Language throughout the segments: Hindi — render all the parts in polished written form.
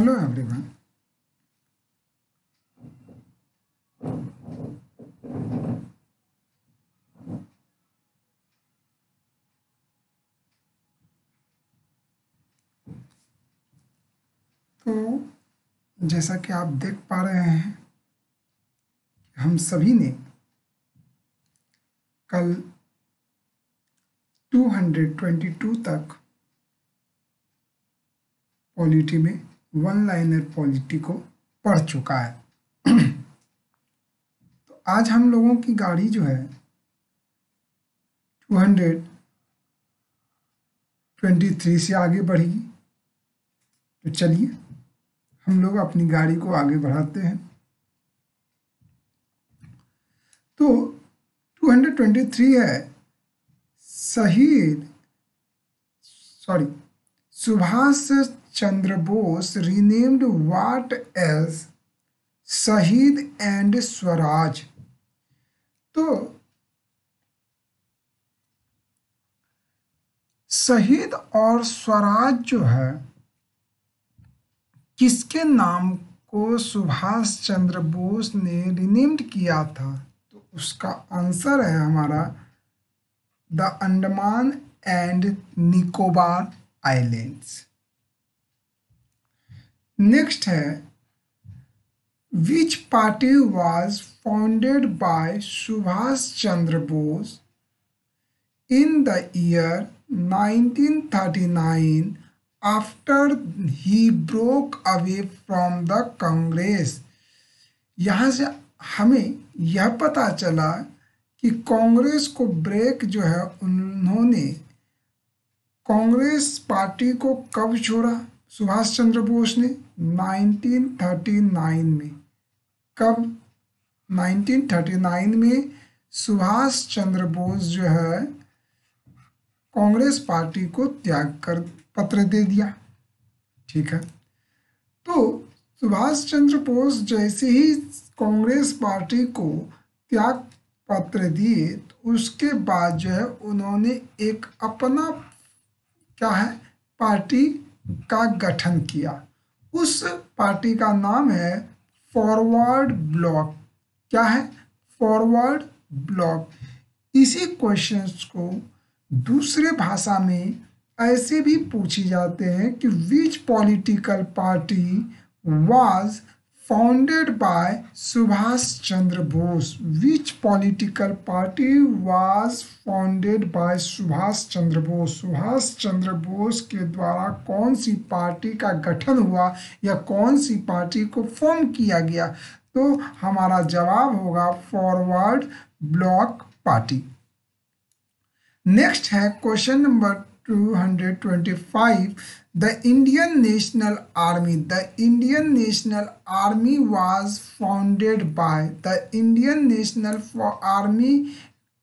Hello everyone. तो जैसा कि आप देख पा रहे हैं, हम सभी ने कल 222 तक पॉलिटी में वन लाइनर पॉलिटी को पढ़ चुका है। तो आज हम लोगों की गाड़ी जो है 223 से आगे बढ़ेगी। तो चलिए हम लोग अपनी गाड़ी को आगे बढ़ाते हैं। तो 223 है Subhash Chandra Bose renamed what as शहीद एंड स्वराज। तो शहीद और स्वराज जो है किसके नाम को सुभाष चंद्र बोस ने रिनेम्ड किया था? तो उसका आंसर है हमारा the Andaman and Nicobar islands. Next है which party was founded by Subhash Chandra Bose in the year 1939 after he broke away from the Congress. यहाँ से हमें यह पता चला कि कांग्रेस को ब्रेक जो है उन्होंने कांग्रेस पार्टी को कब छोड़ा सुभाष चंद्र बोस ने? 1939 में। कब? 1939 में सुभाष चंद्र बोस जो है कांग्रेस पार्टी को त्याग कर पत्र दे दिया। ठीक है। तो सुभाष चंद्र बोस जैसे ही कांग्रेस पार्टी को त्याग पत्र दिए तो उसके बाद जो है उन्होंने एक अपना क्या है पार्टी का गठन किया। उस पार्टी का नाम है फॉरवर्ड ब्लॉक। क्या है? Forward block. इसी क्वेश्चंस को दूसरे भाषा में ऐसे भी पूछे जाते हैं कि which political party was founded by Subhash Chandra Bose. Which political party was founded by Subhash Chandra Bose. Subhash Chandra Bose के द्वारा कौन सी पार्टी का गठन हुआ या कौन सी पार्टी को फॉर्म किया गया? तो हमारा जवाब होगा फॉरवर्ड ब्लॉक पार्टी। नेक्स्ट है question number 225। The Indian National Army. The Indian National Army was founded by. The Indian National Army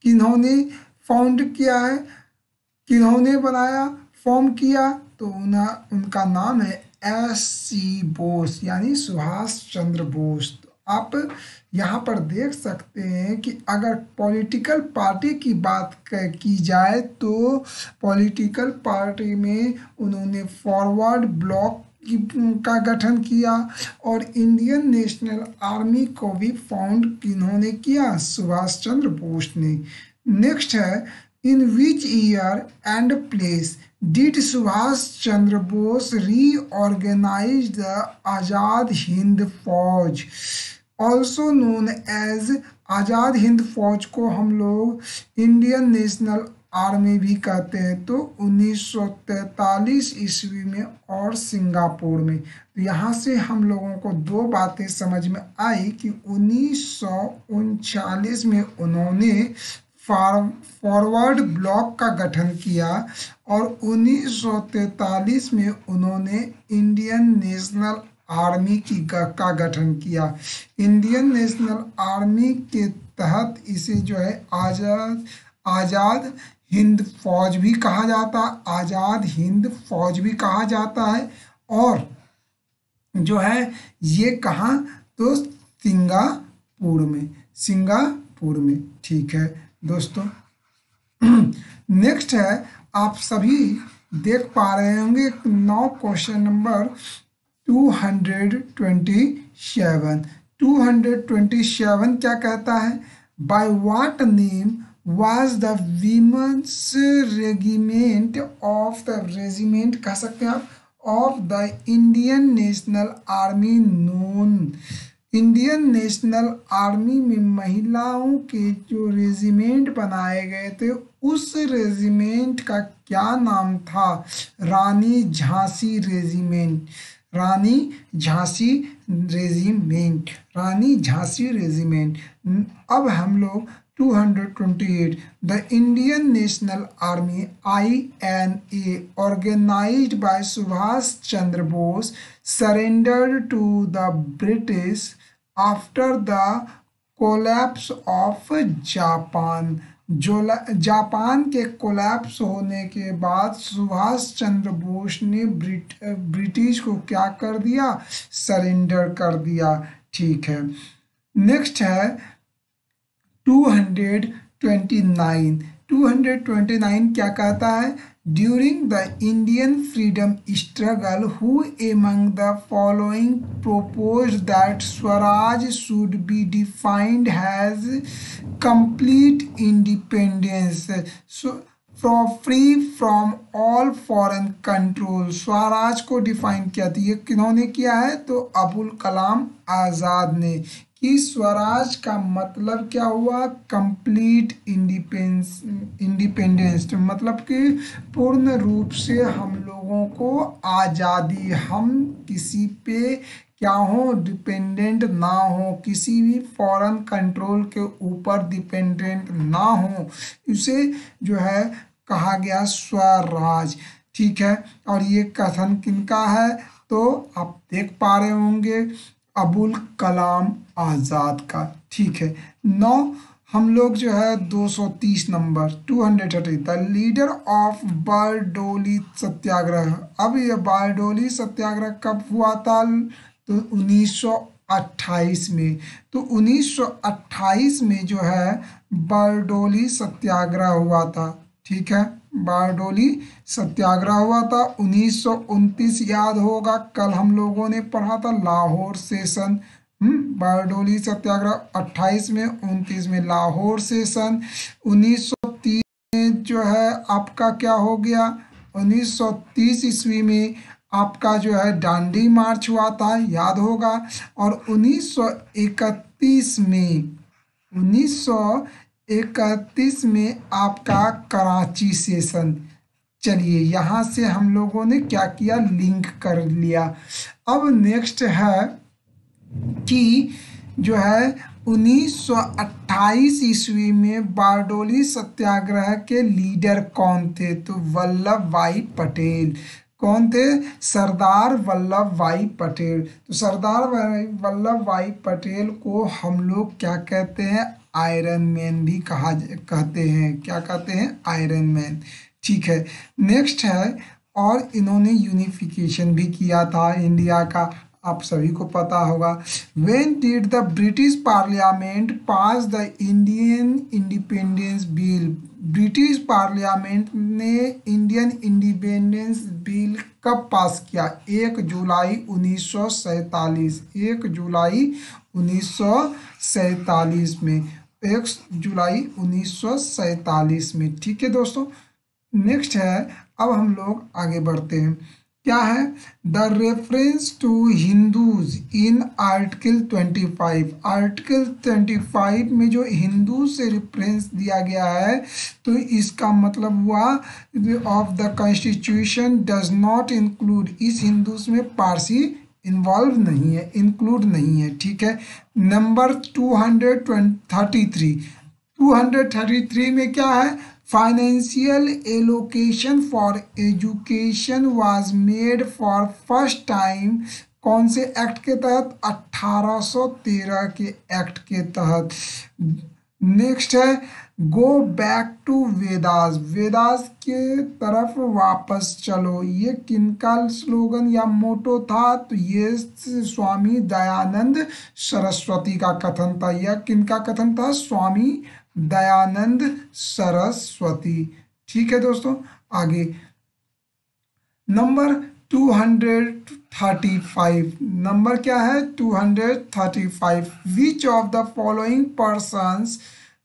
किन्होंने फाउंड किया है? किन्होंने बनाया, फॉर्म किया? तो उनका नाम है एस.सी. बोस यानी सुभाष चंद्र बोस। तो आप यहाँ पर देख सकते हैं कि अगर पॉलिटिकल पार्टी की बात की जाए तो पॉलिटिकल पार्टी में उन्होंने फॉरवर्ड ब्लॉक का गठन किया और इंडियन नेशनल आर्मी को भी फाउंड किन्होंने किया? सुभाष चंद्र बोस ने। नेक्स्ट है in which year and place did Subhash Chandra Bose reorganize the Azad Hind Fauj, also known as Azad Hind Fauj को हम लोग इंडियन नेशनल आर्मी भी कहते हैं? तो 1943 ईस्वी में और सिंगापुर में। तो यहाँ से हम लोगों को दो बातें समझ में आई कि 1939 में उन्होंने फॉरवर्ड ब्लॉक का गठन किया और 1943 में उन्होंने इंडियन नेशनल आर्मी का गठन किया। इंडियन नेशनल आर्मी के तहत इसे जो है आज़ाद हिंद फौज भी कहा जाता, आज़ाद हिंद फौज भी कहा जाता है। और जो है ये कहाँ? तो सिंगापुर में। ठीक है दोस्तों। नेक्स्ट है आप सभी देख पा रहे होंगे 9 क्वेश्चन नंबर 227 227 क्या कहता है? By what name was the women's regiment of the regiment कह सकते हैं आप of the Indian National army known. Indian National army में महिलाओं के जो रेजिमेंट बनाए गए थे उस रेजिमेंट का क्या नाम था? रानी झांसी रेजिमेंट। रानी झांसी रेजिमेंट। रानी झांसी रेजिमेंट। अब हम लोग 228 the Indian National army INA organized by Subhash Chandra Bose surrendered to the British after the collapse of Japan. Japan के कोलैप्स होने के बाद सुभाष चंद्र बोस ने ब्रिटिश को क्या कर दिया? सरेंडर कर दिया। ठीक है, नेक्स्ट है 229 229 क्या कहता है? During the Indian freedom struggle who among the following propose that Swaraj should be defined has complete independence free from all foreign control. Swaraj को डिफाइन किया था, ये किन्होंने किया है? तो अबुल कलाम आज़ाद ने। कि स्वराज का मतलब क्या हुआ? कंप्लीट इंडिपेंडेंस, मतलब कि पूर्ण रूप से हम लोगों को आज़ादी, हम किसी पे क्या हो? डिपेंडेंट ना हो, किसी भी फॉरेन कंट्रोल के ऊपर डिपेंडेंट ना हो, इसे जो है कहा गया स्वराज। ठीक है, और ये कथन किनका है? तो आप देख पा रहे होंगे अबुल कलाम आज़ाद का। ठीक है, 9 हम लोग जो है 230 number 230 the leader of Bardoli Satyagraha. अब ये बारडोली सत्याग्रह कब हुआ था? तो 1928 में। तो 1928 में जो है बारडोली सत्याग्रह हुआ था। ठीक है, बारडोली सत्याग्रह हुआ था। 1929 याद होगा, कल हम लोगों ने पढ़ा था लाहौर सेशन। बारडोली सत्याग्रह 28 में, 29 में लाहौर सेशन। 1930 में जो है आपका क्या हो गया? 1930 ईस्वी में आपका जो है दांडी मार्च हुआ था, याद होगा। और 1931 में आपका कराची सेशन। चलिए, यहाँ से हम लोगों ने क्या किया? लिंक कर लिया। अब नेक्स्ट है कि जो है 1928 ईस्वी में बारडोली सत्याग्रह के लीडर कौन थे? तो वल्लभ भाई पटेल। कौन थे? सरदार वल्लभ भाई पटेल। तो सरदार वल्लभ भाई पटेल को हम लोग क्या कहते हैं? आयरन मैन भी कहते हैं। क्या कहते हैं? Iron man. ठीक है, नेक्स्ट है, और इन्होंने यूनिफिकेशन भी किया था इंडिया का, आप सभी को पता होगा। When did the British parliament pass the Indian independence bill? British parliament ने इंडियन इंडिपेंडेंस बिल कब पास किया? 1 जुलाई 1947। 1 जुलाई 1947 में। 1 जुलाई 1947 में। ठीक है दोस्तों, नेक्स्ट है, अब हम लोग आगे बढ़ते हैं। क्या है? The reference to Hindus in article 25। Article 25 में जो हिंदू से रेफरेंस दिया गया है, तो इसका मतलब हुआ of the constitution does not include. इस हिंदूज में पारसी इन्वॉल्व नहीं है, इंक्लूड नहीं है। ठीक है, नंबर 233। 233 में क्या है? Financial allocation for education was made for first time. कौन से एक्ट के तहत? 1813 के एक्ट के तहत। नेक्स्ट है, go back to Vedas. Vedas के तरफ वापस चलो। ये किनका स्लोगन या मोटो था? तो ये स्वामी दयानंद सरस्वती का कथन था। यह किनका कथन था? स्वामी दयानंद सरस्वती। ठीक है दोस्तों, आगे नंबर 235 नंबर क्या है 235 which of the following persons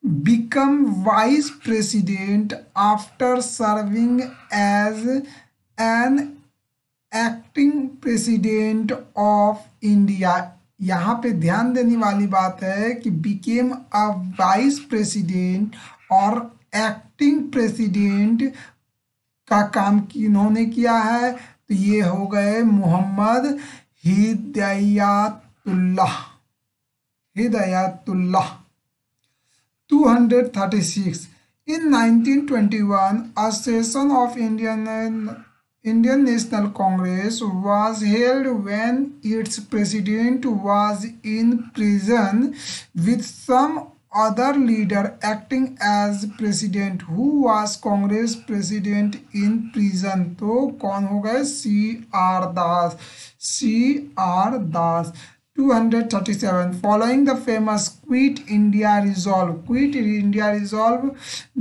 become vice president after serving as an acting president of India. यहाँ पे ध्यान देने वाली बात है कि बिकेम अ वाइस प्रेसिडेंट और एक्टिंग प्रेसिडेंट का काम किन्होंने किया है, तो ये हो गए Mohammad Hidayatullah. Hidayatullah 236 in 1921 a session of Indian National Congress was held when its president was in prison with some other leader acting as president. Who was Congress president in prison? तो कौन हो गए C R Das. C R Das 237 following the famous Quit India Resolve,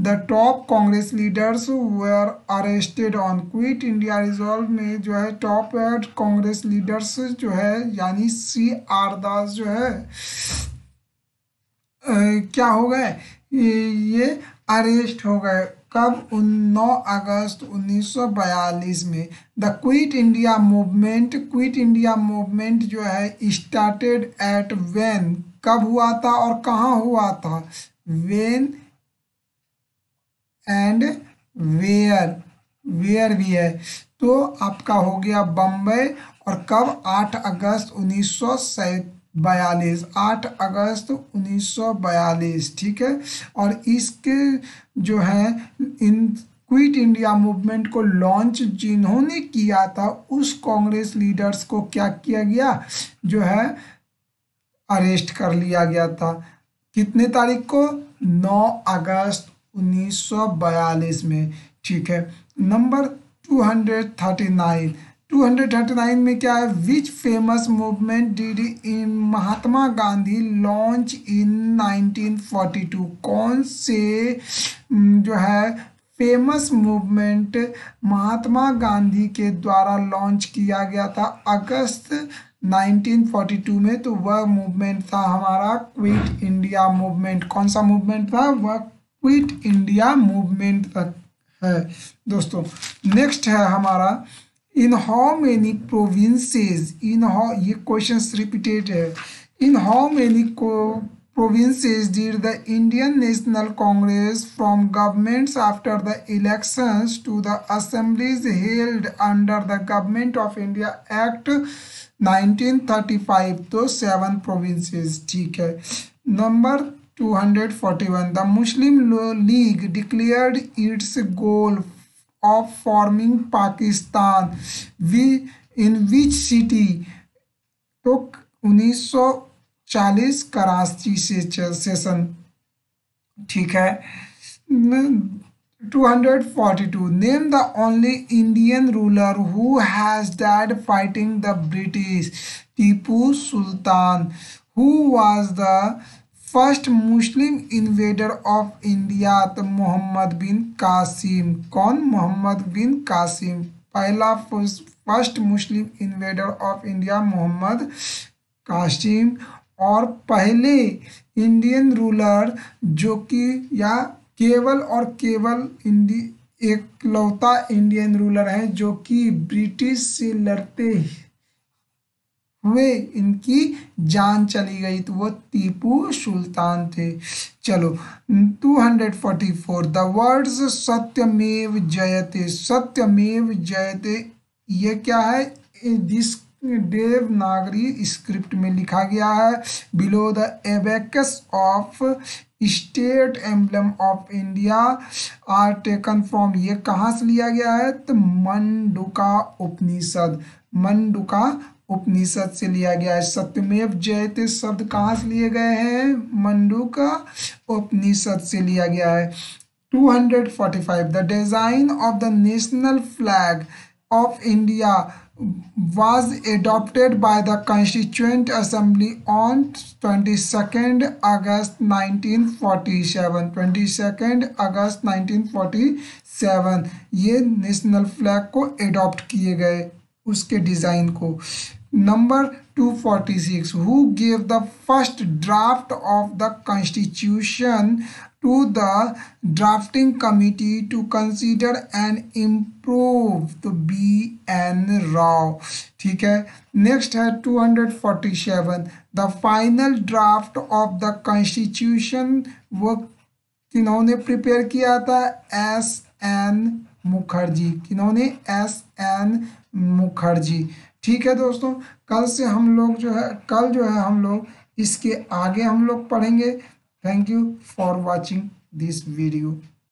the top Congress leaders were arrested on Quit India Resolve में जो है टॉप कांग्रेस लीडर्स जो है यानी सी आर दास जो है क्या हो गए, ये अरेस्ट हो गए कब 9 अगस्त 1942 में। द क्विट इंडिया मूवमेंट जो है स्टार्टेड एट वेन, कब हुआ था और कहाँ हुआ था, वेन एंड वेयर भी है, तो आपका हो गया बम्बई और कब 8 अगस्त 1942, 8 अगस्त 1942 ठीक है। और इसके जो है इन क्विट इंडिया मूवमेंट को लॉन्च जिन्होंने किया था उस कांग्रेस लीडर्स को क्या किया गया, जो है अरेस्ट कर लिया गया था। कितने तारीख को 9 अगस्त 1942 में ठीक है। नंबर 239 में क्या है, which famous movement did in Mahatma Gandhi launch in 1942, कौन से जो है फेमस मूवमेंट महात्मा गांधी के द्वारा लॉन्च किया गया था अगस्त 1942 में, तो वह मूवमेंट था हमारा क्विट इंडिया मूवमेंट। कौन सा मूवमेंट था, वह क्विट इंडिया मूवमेंट है दोस्तों। नेक्स्ट है हमारा इन हाउ मेनी प्रोविंसेस, ये क्वेश्चन रिपीटेड है, in how many provinces did the Indian National Congress form governments after the elections to the assemblies held under the Government of India Act 1935, तो 7 provinces ठीक है। Number 241 the Muslim League declared its goal of forming Pakistan in which city, तो 1940 कराची से सेशन ठीक है। 242 name the only Indian ruler who has died fighting the British, Tipu Sultan. Who was the first Muslim invader of India, तो मोहम्मद बिन कासिम। कौन, मोहम्मद बिन कासिम, पहला first Muslim invader of India Mohammad Qasim. और पहले इंडियन रूलर जो कि या केवल और केवल एकलौता इंडियन रूलर है जो कि ब्रिटिश से लड़ते हुए इनकी जान चली गई, तो वो टीपू सुल्तान थे। चलो 244 द वर्ड्स सत्यमेव जयते, सत्यमेव जयते ये क्या है, जिस देवनागरी स्क्रिप्ट में लिखा गया है। Below the abacus of state emblem of India are taken from, ये कहाँ से लिया गया है, तो मंडूका उपनिषद, मंडूका उपनिषद से लिया गया है। सत्यमेव जयते शब्द कहाँ से लिए गए हैं, मंडूका उपनिषद से लिया गया है। 245 the design of the national flag of India was adopted by the Constituent Assembly on 22nd August 1947, 22nd अगस्त 1947 ये नेशनल फ्लैग को एडॉप्ट किए गए उसके डिज़ाइन को। Number 246, who gave the first draft of the constitution to the drafting committee to consider and improve, तो BN राव। ठीक है। नेक्स्ट है 247, the final draft of the constitution वो किन्होंने प्रिपेयर किया था? SN मुखर्जी। किन्होंने? SN मुखर्जी। ठीक है दोस्तों, कल से हम लोग जो है कल जो है हम लोग इसके आगे हम लोग पढ़ेंगे। Thank you for watching this video.